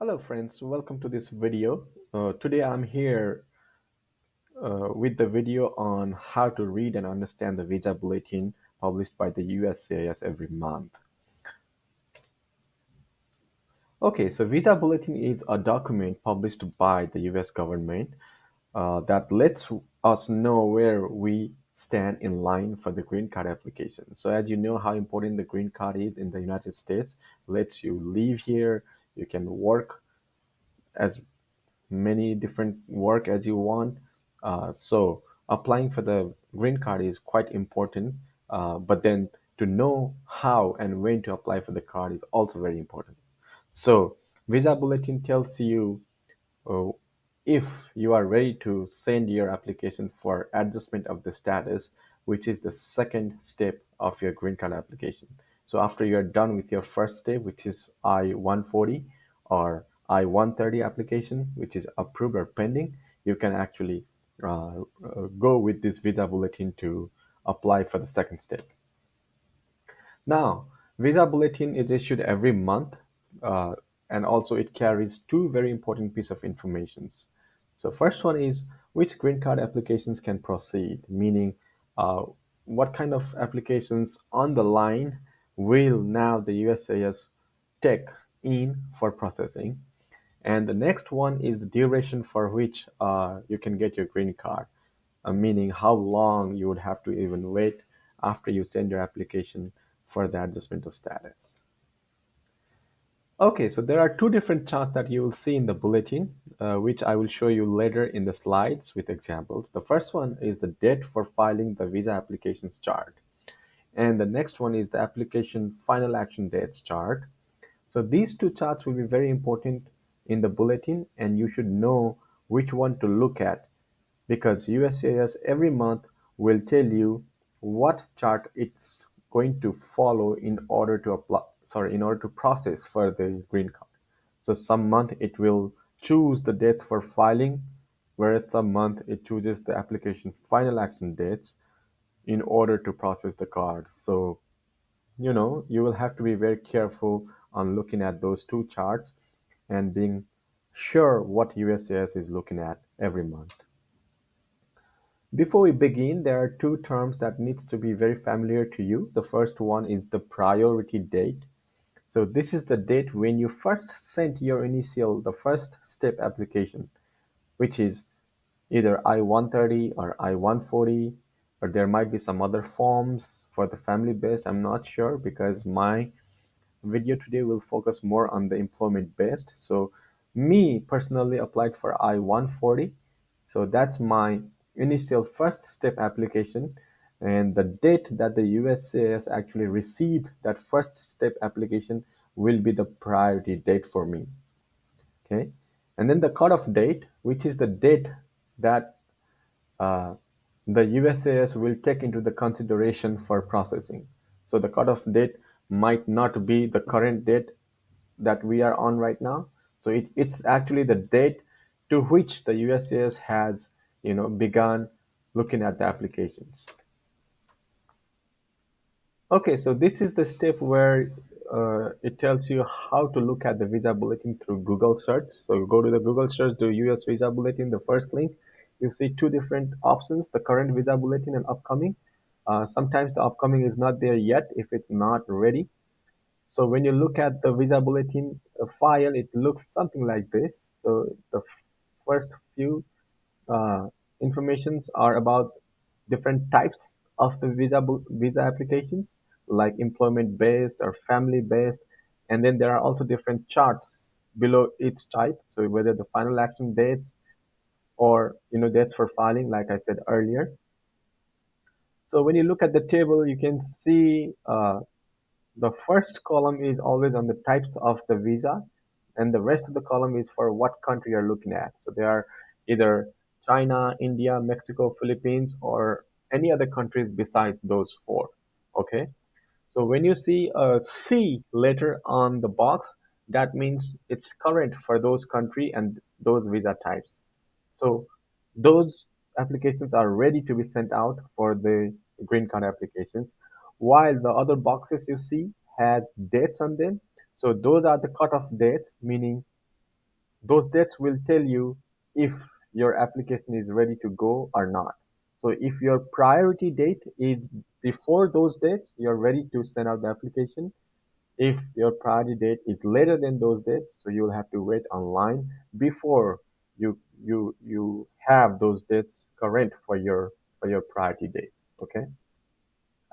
Hello friends, welcome to this video. Today I'm here with the video on how to read and understand the visa bulletin published by the USCIS every month. Okay, so visa bulletin is a document published by the US government that lets us know where we stand in line for the green card application. So as you know how important the green card is in the United States, lets you live here, you can work as many different work as you want. So applying for the green card is quite important. But then to know how and when to apply for the card is also very important. So Visa Bulletin tells you uh, if you are ready to send your application for adjustment of the status, which is the second step of your green card application. So after you're done with your first step, which is I-140 or I-130 application, which is approved or pending, you can actually go with this visa bulletin to apply for the second step. Now, Visa Bulletin is issued every month, uh, and also it carries two very important pieces of information. So first one is which green card applications can proceed, meaning uh, what kind of applications on the line will now the USCIS take in for processing. And the next one is the duration for which you can get your green card, meaning how long you would have to even wait after you send your application for the adjustment of status. Okay, so there are two different charts that you will see in the bulletin, which I will show you later in the slides with examples. The first one is the date for filing the visa applications chart, and the next one is the application final action dates chart. So these two charts will be very important in the bulletin, and you should know which one to look at because USCIS every month will tell you what chart it's going to follow in order to apply, sorry, in order to process for the green card. So some month it will choose the dates for filing, whereas some month it chooses the application final action dates in order to process the card. So you will have to be very careful on looking at those two charts and being sure what USCIS is looking at every month. Before we begin, there are two terms that needs to be very familiar to you. The first one is the priority date. So this is the date when you first sent your the first step application, which is either I-130 or I-140, or there might be some other forms for the family based. I'm not sure because my video today will focus more on the employment based. So me personally applied for I-140. So that's my initial first step application. And the date that the USCIS actually received that first step application will be the priority date for me. Okay. And then the cutoff date, which is the date that uh, the USCIS will take into the consideration for processing. So the cutoff date might not be the current date that we are on right now. So it's actually the date to which the USCIS has, begun looking at the applications. Okay, so this is the step where it tells you how to look at the visa bulletin through Google search. So you go to the Google search, do US visa bulletin, the first link. You see two different options, the current visa bulletin and upcoming. Sometimes the upcoming is not there yet if it's not ready. So when you look at the visa bulletin file, it looks something like this. So the first few uh, informations are about different types of the visa applications, like employment based or family based, and then there are also different charts below each type. So whether the final action dates or dates for filing, like I said earlier. So when you look at the table, you can see the first column is always on the types of the visa, and the rest of the column is for what country you're looking at. So they are either China, India, Mexico, Philippines, or any other countries besides those four. Okay. So when you see a C letter on the box, that means it's current for those country and those visa types. So those applications are ready to be sent out for the green card applications, while the other boxes you see has dates on them. So those are the cutoff dates, meaning those dates will tell you if your application is ready to go or not. So if your priority date is before those dates, you're ready to send out the application. If your priority date is later than those dates, so you'll have to wait online before you have those dates current for your priority date. Okay.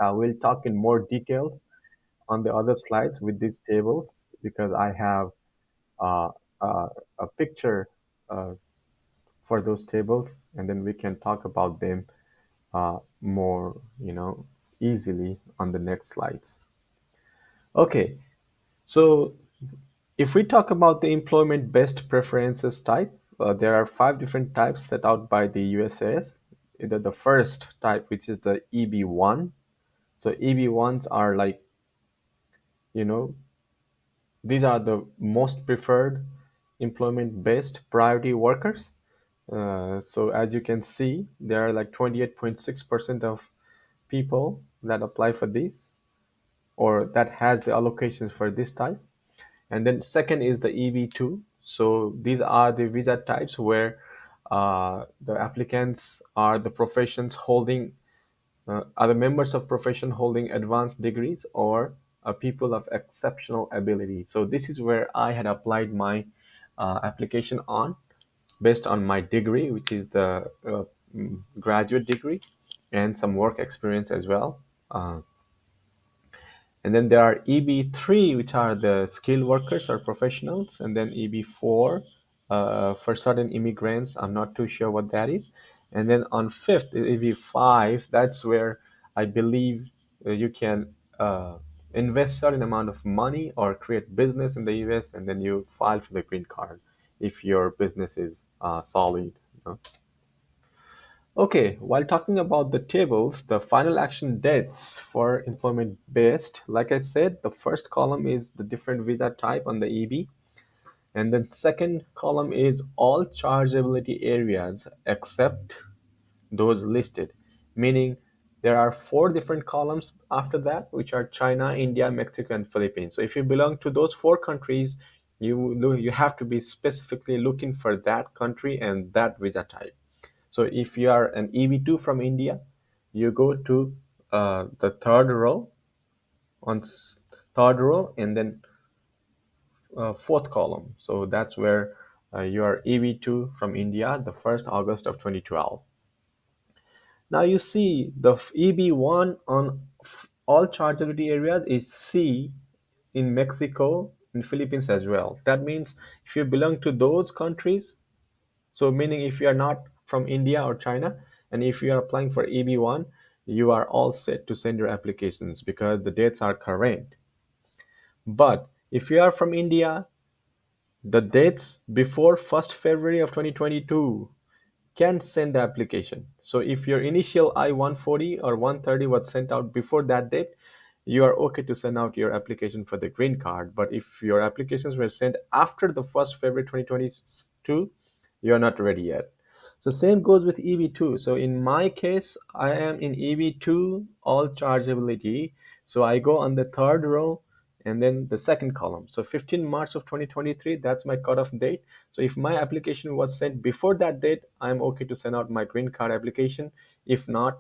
We'll talk in more details on the other slides with these tables because I have uh, uh, a picture uh, for those tables, and then we can talk about them more, easily on the next slides. Okay, so if we talk about the employment best preferences type, there are five different types set out by the USCIS. Either the first type, which is the EB1. So EB1s are like, you know, these are the most preferred employment based priority workers. So as you can see, there are like 28.6% of people that apply for this or that has the allocations for this type. And then second is the EB2. So these are the visa types where the applicants are the professions holding are the members of profession holding advanced degrees or people of exceptional ability. So this is where I had applied my application on based on my degree, which is the graduate degree and some work experience as well. And then there are EB3, which are the skilled workers or professionals, and then EB4 for certain immigrants. I'm not too sure what that is. And then on fifth, EB5, that's where I believe you can invest certain amount of money or create business in the US, and then you file for the green card if your business is solid. Okay, while talking about the tables, the final action dates for employment based, like I said, the first column is the different visa type on the EB, and then second column is all chargeability areas except those listed, meaning there are four different columns after that, which are China, India, Mexico, and Philippines. So if you belong to those four countries, you have to be specifically looking for that country and that visa type. So if you are an EB2 from India, you go to the third row on third row and then fourth column. So that's where you are EB2 from India, the 1st August of 2012. Now you see the EB1 on all chargeability areas is C in Mexico and Philippines as well. That means if you belong to those countries, so meaning if you are not from India or China, and if you are applying for EB1, you are all set to send your applications because the dates are current. But if you are from India, the dates before 1st February of 2022 can send the application. So if your initial I-140 or 130 was sent out before that date, you are okay to send out your application for the green card. But if your applications were sent after the 1st February 2022, you're not ready yet. So same goes with EB2. So in my case, I am in EB2 all chargeability. So I go on the third row and then the second column. So 15 March of 2023, that's my cutoff date. So if my application was sent before that date, I'm okay to send out my green card application. If not,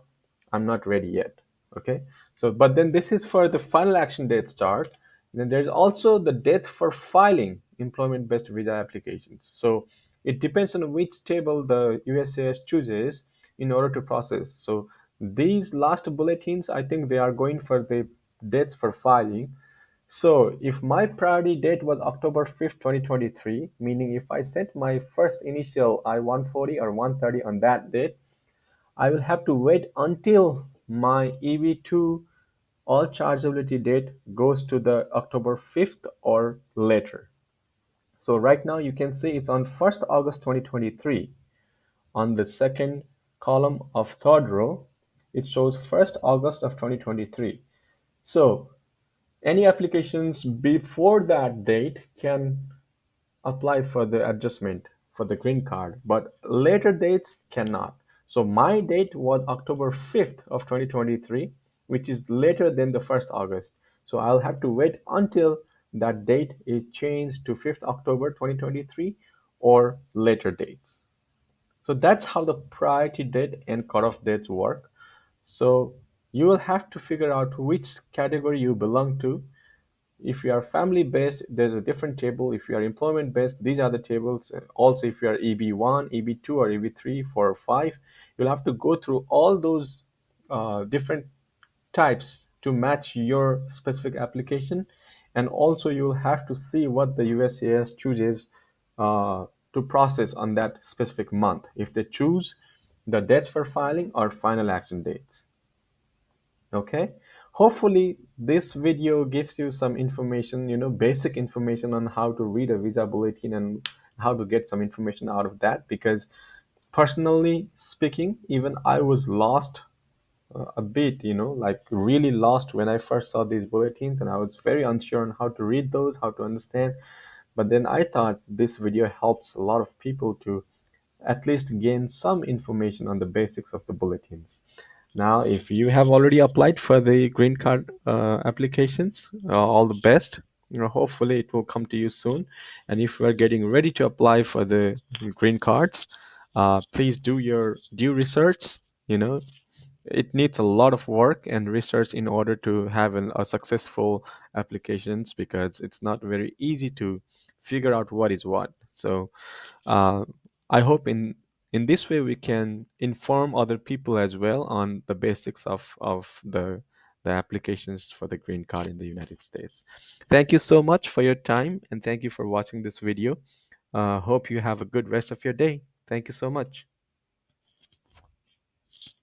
I'm not ready yet. Okay. So, but then this is for the final action date start. Then there's also the date for filing employment-based visa applications. So it depends on which table the USCIS chooses in order to process. So these last bulletins, I think they are going for the dates for filing. So if my priority date was October 5th, 2023, meaning if I sent my first initial I-140 or 130 on that date, I will have to wait until my EB2 all chargeability date goes to the October 5th or later. So right now you can see it's on 1st August 2023. On the second column of third row, it shows 1st August of 2023. So any applications before that date can apply for the adjustment for the green card, but later dates cannot. So my date was October 5th of 2023, which is later than the 1st August. So I'll have to wait until that date is changed to 5th October 2023 or later dates. So that's how the priority date and cutoff dates work. So you will have to figure out which category you belong to. If you are family based, there's a different table. If you are employment based, these are the tables. Also, if you are EB1, EB2, or EB3, 4, or 5, you'll have to go through all those different types to match your specific application. And also, you'll have to see what the USCIS chooses to process on that specific month. If they choose the dates for filing or final action dates. Okay, hopefully this video gives you some information, basic information on how to read a visa bulletin and how to get some information out of that. Because personally speaking, even I was lost a bit, like really lost when I first saw these bulletins, and I was very unsure on how to read those, how to understand. But then I thought this video helps a lot of people to at least gain some information on the basics of the bulletins. Now, if you have already applied for the green card applications, all the best. Hopefully it will come to you soon. And if you are getting ready to apply for the green cards, please do your due research. You know, it needs a lot of work and research in order to have a successful applications, because it's not very easy to figure out what is what. So uh, I hope in this way we can inform other people as well on the basics of the applications for the green card in the United States. Thank you so much for your time, and thank you for watching this video. Hope you have a good rest of your day. Thank you so much.